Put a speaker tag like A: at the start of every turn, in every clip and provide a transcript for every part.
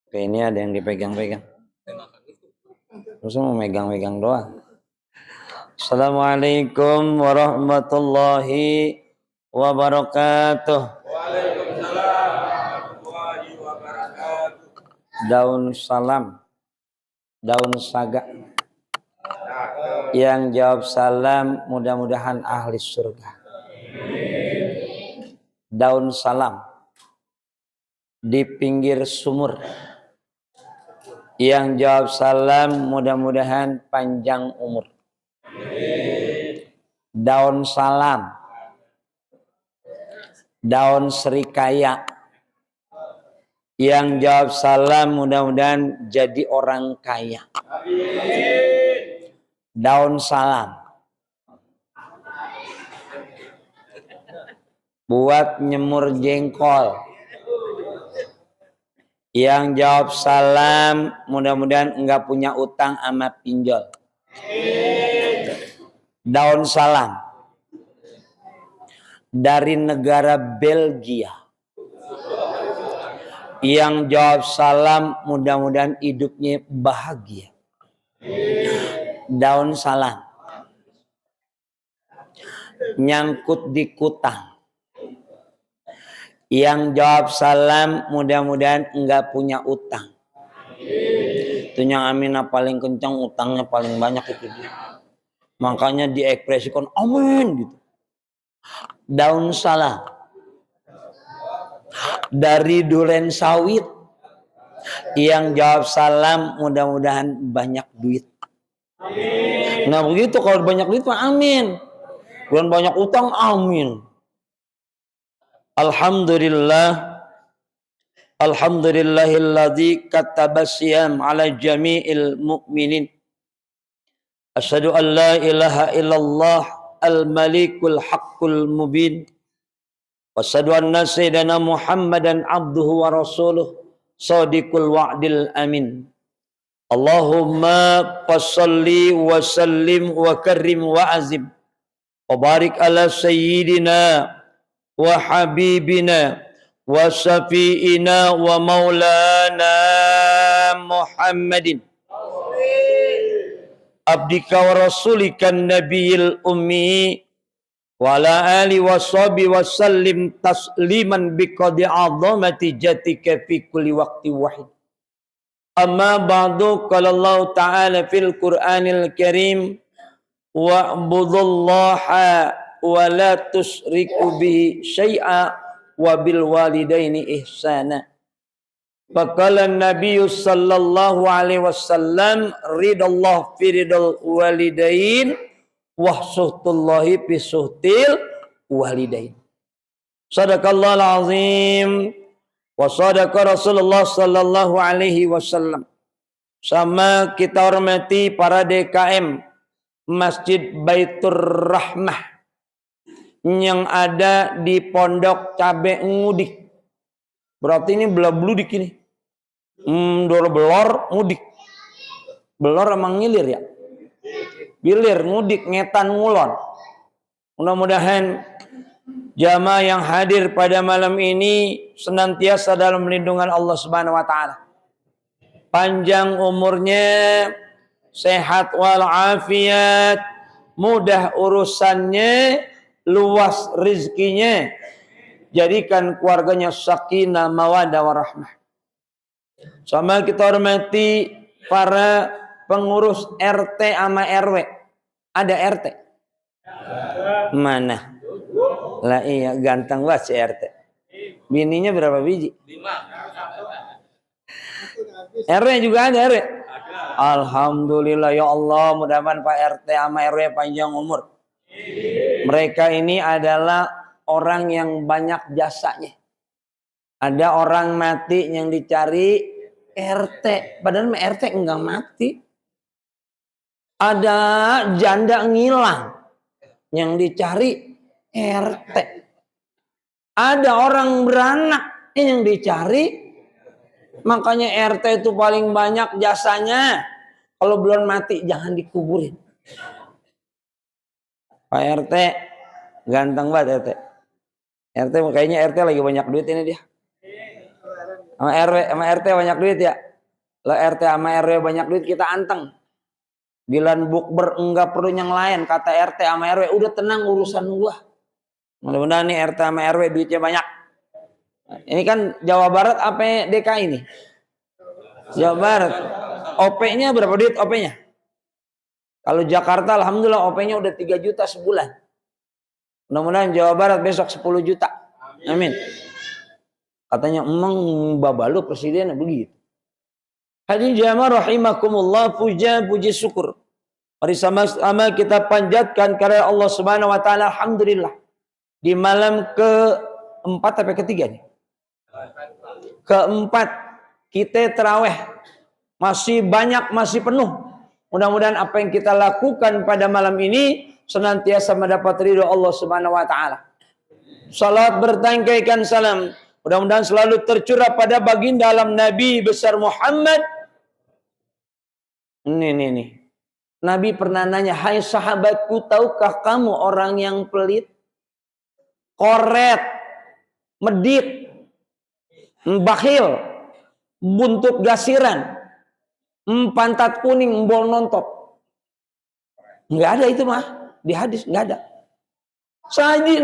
A: Oke, ini ada yang dipegang-pegang. Terus mau megang-megang doang. Assalamualaikum warahmatullahi wabarakatuh.
B: Waalaikumsalam warahmatullahi wabarakatuh.
A: Daun salam, daun saga. Yang jawab salam mudah-mudahan ahli surga. Daun salam di pinggir sumur. Yang jawab salam mudah-mudahan panjang umur. Daun salam, daun serikaya. Yang jawab salam mudah-mudahan jadi orang kaya. Daun salam buat nyemur jengkol. Yang jawab salam mudah-mudahan enggak punya utang sama pinjol. Daun salam dari negara Belgia. Yang jawab salam mudah-mudahan hidupnya bahagia. Daun salam nyangkut di kutang. Yang jawab salam mudah-mudahan enggak punya utang. Itu yang aminah paling kencang, utangnya paling banyak itu dia. Makanya diekspresikan amin gitu. Daun salam dari duren sawit. Yang jawab salam mudah-mudahan banyak duit. Nah begitu, kalau banyak duit mah amin. Bukan banyak utang, amin. Alhamdulillah. Alhamdulillahilladzi kataba siyam ala jami'il mu'minin. Asyhadu an la ilaha illallah al-malikul haqqul mubin. Wa asyhadu anna sayyidana Muhammadan abduhu wa rasuluh shadiqul wa'dil amin. Allahumma fassalli wa sallim wa karrim wa azim. Wa barik ala sayyidina wa habibina wa syafi'ina wa maulana Muhammadin abdika wa rasulikan nabiyil ummi wa ala ali wa sahbi wa sallim tasliman biqadri azamati jatika fi kulli waqti wahid. Amma ba'du, qala Allah ta'ala fil Qur'anil Karim wa'budullaha wa la tusyriku bihi syai'a wa bil walidaini ihsana. Faqala an-nabiy sallallahu alaihi wasallam ridallahu fi ridal walidain wa suhtullahi fi suhtil walidain. Sadaqallahul azim wa sadaqa Rasulullah sallallahu alaihi wasallam. Sama kita hormati para DKM Masjid Baitur Rahmah yang ada di Pondok Cabe Ngudik. Berarti ini belah-beludik ini. Belor ngudik. Belor emang ngilir ya? Bilir, ngudik, ngetan, ngulon. Mudah-mudahan jamaah yang hadir pada malam ini senantiasa dalam lindungan Allah Subhanahu wa taala. Panjang umurnya, sehat walafiat, mudah urusannya, luas rizkinya. Jadikan keluarganya sakinah mawaddah warahmah. Sama kita hormati para pengurus RT sama RW. Ada RT? Mana? Lah iya, ganteng banget si RT. Bininya berapa biji? 5. RW juga ada RW? Alhamdulillah ya Allah, mudah-mudahan Pak RT sama RW panjang umur. Mereka ini adalah orang yang banyak jasanya. Ada orang mati yang dicari RT, padahal RT enggak mati. Ada janda ngilang yang dicari RT. Ada orang beranak yang dicari. Makanya RT itu paling banyak jasanya. Kalau belum mati jangan dikuburin. Pak RT ganteng banget RT. RT kayaknya RT lagi banyak duit ini dia. Sama RW, sama RT banyak duit ya. Lah RT sama RW banyak duit kita anteng. Bilan bukber enggak perlu yang lain, kata RT sama RW, udah tenang urusan gua. Mudah-mudahan nih RT sama RW duitnya banyak. Ini kan Jawa Barat apa DKI ini? Jawa Barat. OP-nya berapa duit OP-nya? Kalau Jakarta alhamdulillah OP-nya udah 3 juta sebulan. Mudah-mudahan Jawa Barat besok 10 juta. Amin. Katanya emang babalu presiden begitu. Hadirin jamaah rahimakumullah, puji syukur. Mari sama-sama kita panjatkan karya Allah Subhanahu wa taala, alhamdulillah. Di malam keempat atau ketiga nih? Keempat kita tarawih. Masih banyak, masih penuh. Mudah-mudahan apa yang kita lakukan pada malam ini senantiasa mendapat ridho Allah Subhanahu wa taala. Salat bertangkaikan salam mudah-mudahan selalu tercurah pada baginda alam Nabi besar Muhammad. Nih. Nabi pernah nanya, "Hai sahabatku, tahukah kamu orang yang pelit, koret, medit, bakhil, buntut gasiran, pantat kuning, embol nontot?" Enggak ada itu mah di hadis, enggak ada.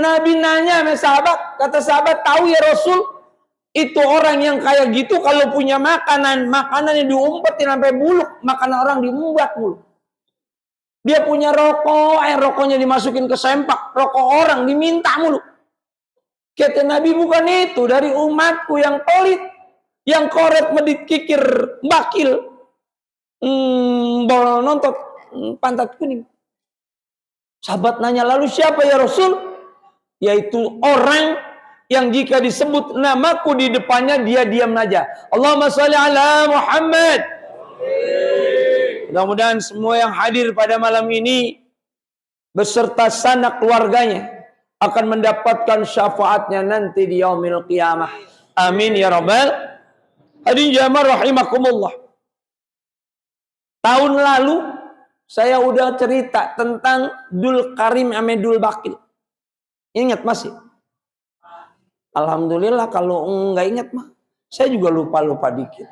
A: Nabi nanya sama sahabat, kata sahabat, "Tahu ya Rasul, itu orang yang kayak gitu kalau punya makanannya diumpetin sampai buluk, makanan orang diumbat mulu. Dia punya rokok, air rokoknya dimasukin ke sempak, rokok orang diminta mulu." Kata Nabi, bukan itu, dari umatku yang pelit, yang koret, medit, kikir, bakil, bol nontot, pantat kuning. Sahabat nanya, lalu siapa ya Rasul? Yaitu orang yang jika disebut namaku di depannya dia diam aja. Allahumma sholli ala Muhammad. Mudah-mudahan semua yang hadir pada malam ini beserta sanak keluarganya akan mendapatkan syafaatnya nanti di yaumil qiyamah. Amin ya rabbal. Hadirin jamaah rahimakumullah. Tahun lalu saya udah cerita tentang Dul Karim sama Dul Bakil. Ingat masih? Alhamdulillah, kalau enggak ingat mah saya juga lupa-lupa dikit.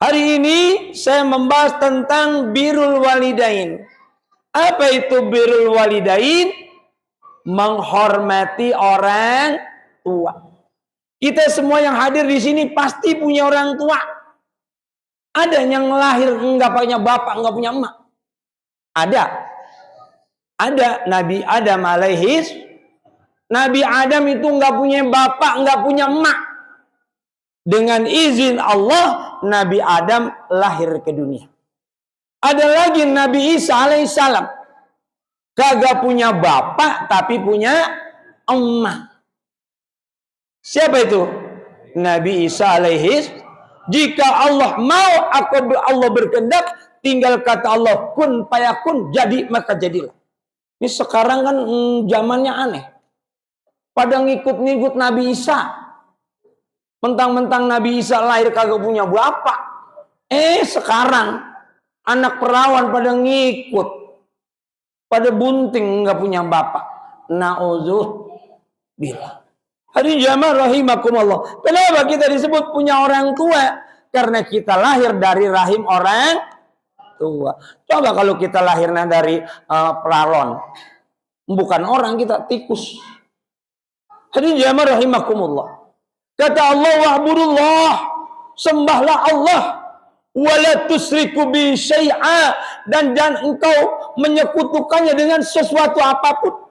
A: Hari ini saya membahas tentang birrul walidain. Apa itu birrul walidain? Menghormati orang tua. Kita semua yang hadir di sini pasti punya orang tua. Ada yang lahir enggak punya bapak, enggak punya emak. Ada. Ada Nabi Adam Nabi Adam itu enggak punya bapak, enggak punya emak. Dengan izin Allah, Nabi Adam lahir ke dunia. Ada lagi Nabi Isa alaihissalam. Kagak punya bapak, tapi punya emak. Siapa itu? Nabi Isa alaihissalam. Jika Allah mau, Allah berkehendak, tinggal kata Allah, kun payakun, jadi maka jadilah. Ini sekarang kan zamannya aneh. Pada ngikut-ngikut Nabi Isa. Mentang-mentang Nabi Isa lahir kagak punya bapak. Sekarang anak perawan pada ngikut. Pada bunting nggak punya bapak. Na'udzubillah. Hadirin jamaah rahimakumullah. Kenapa kita disebut punya orang tua? Karena kita lahir dari rahim orang tua. Coba kalau kita lahirnya dari pelalon. Bukan orang, kita tikus. Hadirin jamaah rahimakumullah. Kata Allah, wa'budullah, sembahlah Allah, wala tusriku bi syai'a, dan jangan engkau menyekutukannya dengan sesuatu apapun.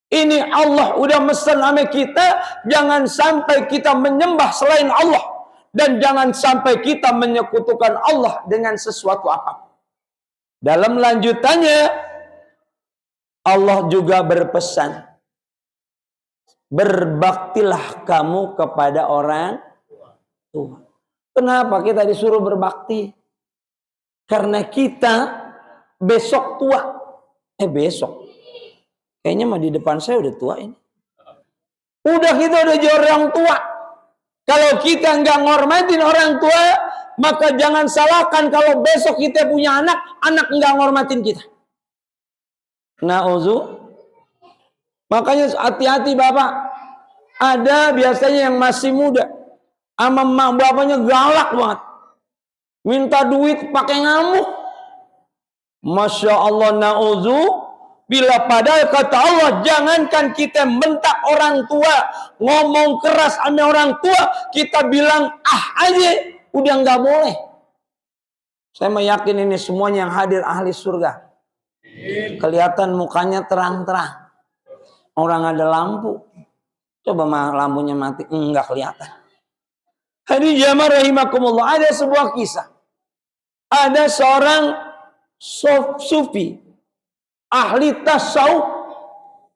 A: Ini Allah udah mesen sama kita, jangan sampai kita menyembah selain Allah, dan jangan sampai kita menyekutukan Allah dengan sesuatu apapun. Dalam lanjutannya Allah juga berpesan, berbaktilah kamu kepada orang tua. Kenapa kita disuruh berbakti? Karena kita besok tua. Besok. Kayaknya mah di depan saya udah tua ini. Udah kita udah jadi orang tua. Kalau kita nggak ngormatin orang tua, maka jangan salahkan kalau besok kita punya anak nggak ngormatin kita. Makanya hati-hati Bapak. Ada biasanya yang masih muda. Sama mak bapaknya galak banget. Minta duit pakai ngamuk. Masya Allah, na'udzu. Bila padahal kata Allah, jangankan kita bentak orang tua, ngomong keras sama orang tua, kita bilang aja, udah nggak boleh. Saya meyakin ini semuanya yang hadir ahli surga. Kelihatan mukanya terang-terang. Orang ada lampu. Coba lampunya mati, enggak kelihatan. Hadirin jamaah rahimakumullah, ada sebuah kisah. Ada seorang sufi, ahli tasawuf,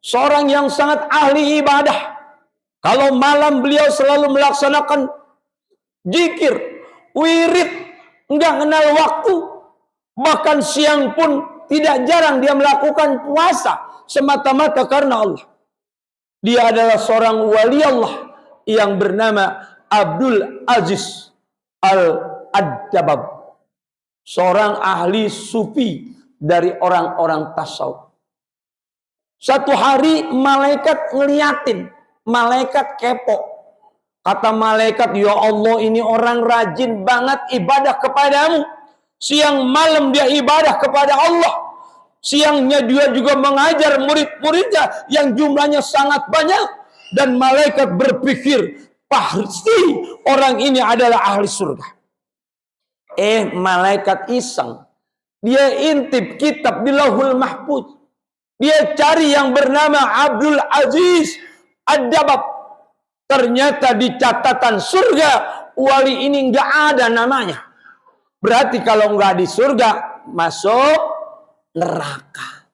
A: seorang yang sangat ahli ibadah. Kalau malam beliau selalu melaksanakan zikir, wirid, enggak kenal waktu. Bahkan siang pun tidak jarang dia melakukan puasa semata-mata karena Allah. Dia adalah seorang wali Allah yang bernama Abdul Aziz Al-Addabab. Seorang ahli sufi dari orang-orang tasawuf. Satu hari malaikat ngeliatin. Malaikat kepo. Kata malaikat, ya Allah, ini orang rajin banget ibadah kepadamu. Siang malam dia ibadah kepada Allah. Siangnya dia juga mengajar murid-muridnya yang jumlahnya sangat banyak. Dan malaikat berpikir, pasti orang ini adalah ahli surga. Malaikat iseng. Dia intip kitab di Lauhul Mahfuz. Dia cari yang bernama Abdul Aziz Ad-Dabab. Ternyata di catatan surga, wali ini nggak ada namanya. Berarti kalau nggak di surga, masuk neraka.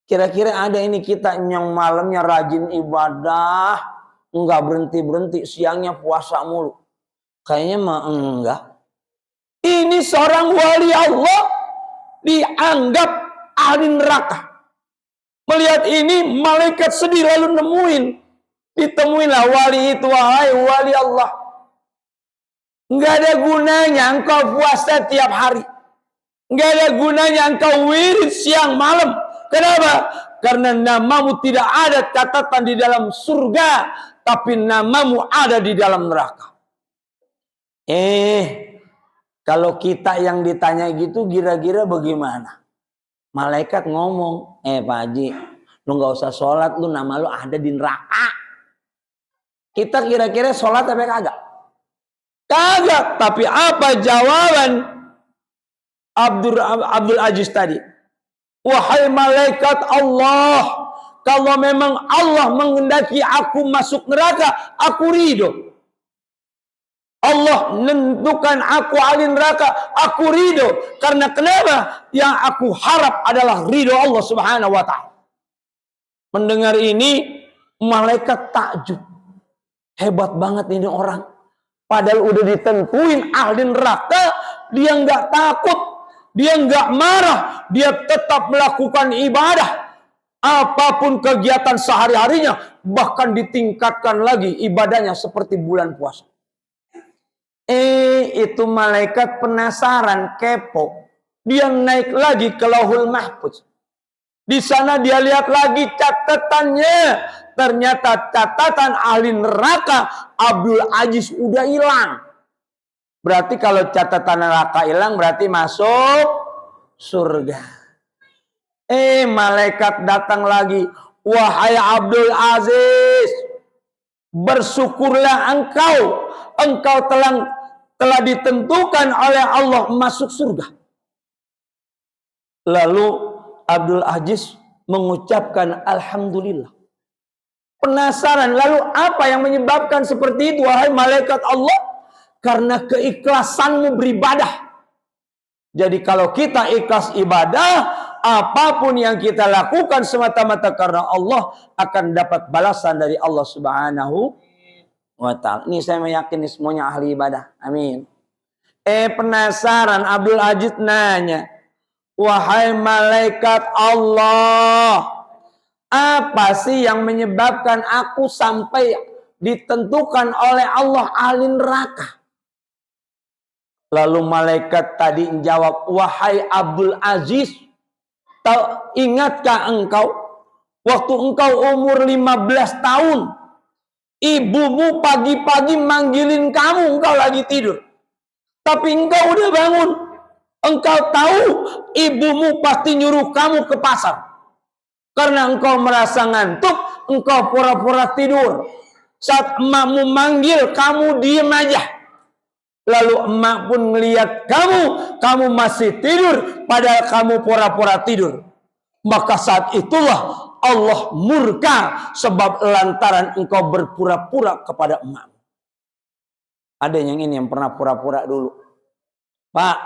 A: Kira-kira ada ini kita yang malamnya rajin ibadah, nggak berhenti-berhenti, siangnya puasa mulu. Kayaknya mah enggak. Ini seorang wali Allah dianggap ahli neraka. Melihat ini malaikat sedih lalu ditemuinlah wali itu, wahai wali Allah. Enggak ada gunanya engkau puasa tiap hari. Enggak ada gunanya engkau wirid siang malam. Kenapa? Karena namamu tidak ada catatan di dalam surga, tapi namamu ada di dalam neraka. Kalau kita yang ditanya gitu, kira-kira bagaimana? Malaikat ngomong, Pak Haji, lu gak usah sholat, lu nama lu ada di neraka. Kita kira-kira sholat apa kagak? Kagak. Tapi apa jawaban Abdul Aziz tadi? Wahai malaikat Allah, kalau memang Allah menghendaki aku masuk neraka, aku ridho. Allah menentukan aku ahli neraka, aku ridho. Karena kenapa? Yang aku harap adalah ridho Allah Subhanahu wa ta'ala. Mendengar ini, malaikat takjub. Hebat banget ini orang. Padahal udah ditentuin ahli neraka, dia nggak takut, dia nggak marah, dia tetap melakukan ibadah. Apapun kegiatan sehari-harinya, bahkan ditingkatkan lagi ibadahnya seperti bulan puasa. Itu malaikat penasaran, kepo. Dia naik lagi ke Lauhul Mahfuz. Di sana dia lihat lagi catatannya. Ternyata catatan ahli neraka Abdul Aziz udah hilang. Berarti kalau catatan neraka hilang berarti masuk surga. Malaikat datang lagi. Wahai Abdul Aziz, bersyukurlah engkau telah ditentukan oleh Allah masuk surga. Lalu Abdul Aziz mengucapkan alhamdulillah. Penasaran, lalu apa yang menyebabkan seperti itu, wahai malaikat Allah? Karena keikhlasanmu beribadah. Jadi kalau kita ikhlas ibadah, apapun yang kita lakukan semata-mata karena Allah, akan dapat balasan dari Allah Subhanahu wa ta'ala. Ini saya meyakini semuanya ahli ibadah. Amin. Penasaran, Abdul Aziz nanya, wahai malaikat Allah, apa sih yang menyebabkan aku sampai ditentukan oleh Allah ahli neraka? Lalu malaikat tadi menjawab, wahai Abdul Aziz, ingatkah engkau waktu engkau umur 15 tahun Ibumu pagi-pagi manggilin kamu, engkau lagi tidur. Tapi engkau udah bangun. Engkau tahu ibumu pasti nyuruh kamu ke pasar. Karena engkau merasa ngantuk, engkau pura-pura tidur. Saat emakmu manggil, kamu diem aja. Lalu emak pun melihat kamu masih tidur, padahal kamu pura-pura tidur. Maka saat itulah Allah murka sebab lantaran engkau berpura-pura kepada emak. Ada yang ini yang pernah pura-pura dulu. Pak,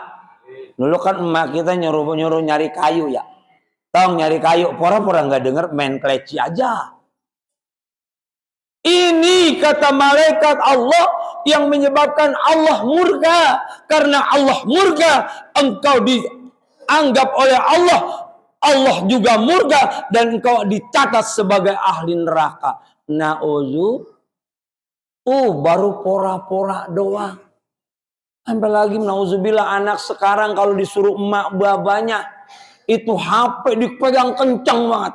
A: dulu kan emak kita nyuruh nyari kayu ya. Tahu nyari kayu, pura-pura nggak denger, main kleci aja. Ini kata malaikat Allah yang menyebabkan Allah murka. Karena Allah murka, engkau dianggap oleh Allah. Allah juga murka dan engkau dicatat sebagai ahli neraka. Baru pora-pora doang. Sampai lagi nauzubillah anak sekarang kalau disuruh emak babanya itu HP dipegang kencang banget.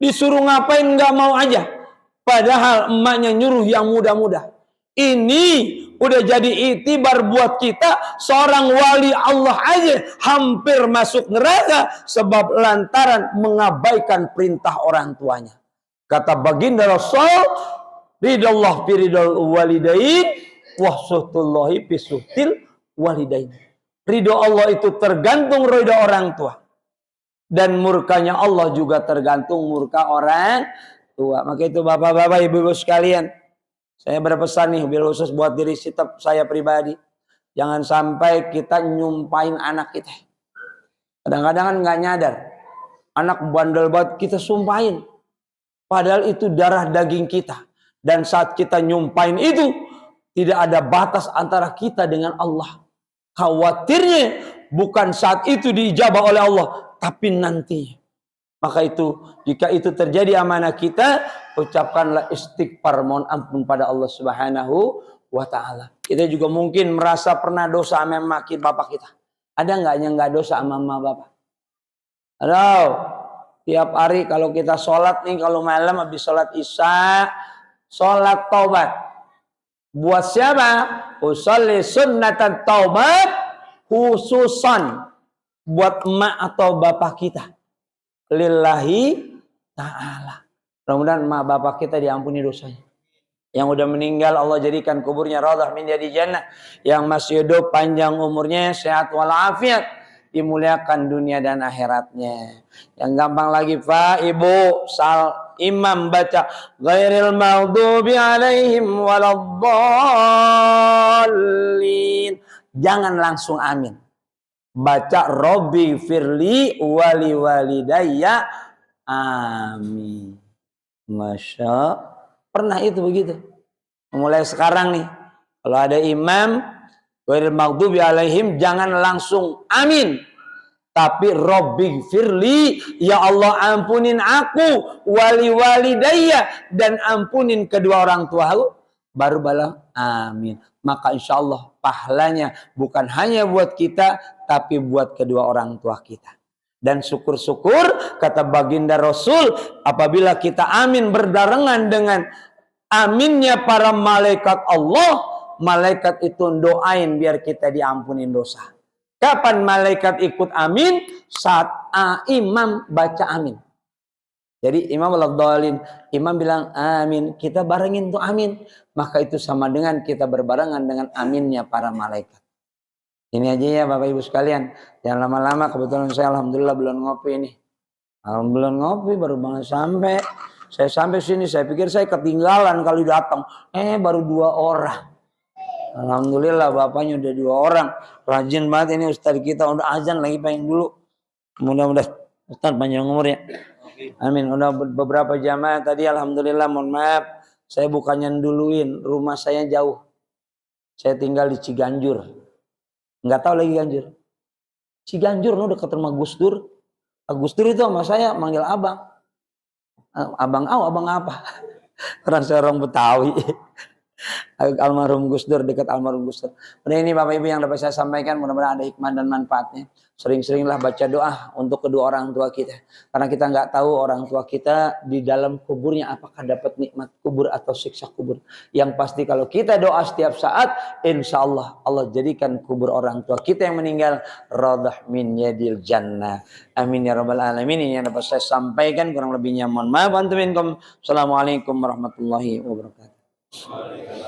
A: Disuruh ngapain nggak mau aja. Padahal emaknya nyuruh yang mudah-mudah. Ini udah jadi itibar buat kita. Seorang wali Allah aja hampir masuk neraka sebab lantaran mengabaikan perintah orang tuanya. Kata baginda Rasul, ridallah fi ridal walidain wa suhtullahi fi suhtil walidain. Ridho Allah itu tergantung ridho orang tua. Dan murkanya Allah juga tergantung murka orang tua. Maka itu bapak-bapak, ibu-ibu sekalian, saya berpesan nih, bil khusus buat diri saya pribadi. Jangan sampai kita nyumpain anak kita. Kadang-kadang kan nggak nyadar. Anak bandel banget kita sumpahin. Padahal itu darah daging kita. Dan saat kita nyumpain itu, tidak ada batas antara kita dengan Allah. Khawatirnya bukan saat itu diijabah oleh Allah, tapi nanti. Maka itu, jika itu terjadi amanah kita, ucapkanlah istighfar, mohon ampun pada Allah Subhanahu wa ta'ala. Kita juga mungkin merasa pernah dosa sama emak bapak kita. Ada nggak yang nggak dosa sama emak bapak? Ada. Tiap hari kalau kita sholat nih, kalau malam habis sholat isya, sholat taubat. Buat siapa? Usolli sunnatan taubat khususan buat emak atau bapak kita. Lillahi ta'ala. Mudah-mudahan emak bapak kita diampuni dosanya. Yang udah meninggal Allah jadikan kuburnya raudhah min riyadil jannah. Yang masih hidup panjang umurnya, sehat walafiat, dimuliakan dunia dan akhiratnya. Yang gampang lagi Pak, Ibu, imam baca ghairil maghdubi alaihim waladdallin. Jangan langsung amin. Baca Robbi firli wali walidayya amin. Masya. Pernah itu begitu. Mulai sekarang nih, kalau ada imam ghairil maghdubi alaihim, jangan langsung amin. Tapi Robbi firli, ya Allah ampunin aku, wali walidayya, dan ampunin kedua orang tuaku, baru balas amin. Maka insya Allah pahalanya bukan hanya buat kita, tapi buat kedua orang tua kita. Dan syukur-syukur kata baginda Rasul, apabila kita amin berbarengan dengan aminnya para malaikat Allah, malaikat itu doain biar kita diampunin dosa. Kapan malaikat ikut amin? Saat imam baca amin. Jadi imam al-dhalin, imam bilang amin, kita barengin tuh amin. Maka itu sama dengan kita berbarengan dengan aminnya para malaikat. Ini aja ya Bapak Ibu sekalian. Jangan lama-lama, kebetulan saya alhamdulillah belum ngopi nih. Belum ngopi, baru banget sampai. Saya sampai sini, saya pikir saya ketinggalan kalau datang. Baru 2 orang. Alhamdulillah bapaknya udah 2 orang. Rajin banget ini Ustadz kita, udah azan lagi pengen dulu. Mudah-mudahan Ustadz panjang umur ya. Amin. Udah beberapa jamaah tadi alhamdulillah, mohon maaf. Saya bukannya duluin, rumah saya jauh. Saya tinggal di Ciganjur. Nggak tahu lagi Ganjur. Ciganjur no dekat rumah Gus Dur. Gus Dur itu sama saya manggil abang. Abang apa? Karena saya orang Betawi. Almarhum Gus Dur, dekat almarhum Gus Dur. Udah ini Bapak Ibu yang dapat saya sampaikan, mudah-mudahan ada hikmah dan manfaatnya. Sering-seringlah baca doa untuk kedua orang tua kita. Karena kita nggak tahu orang tua kita di dalam kuburnya apakah dapat nikmat kubur atau siksa kubur. Yang pasti kalau kita doa setiap saat, insya Allah Allah jadikan kubur orang tua kita yang meninggal radah min yadil jannah. Amin ya rabbal alamin. Ini yang dapat saya sampaikan, kurang lebihnya mohon maaf. Assalamualaikum warahmatullahi wabarakatuh.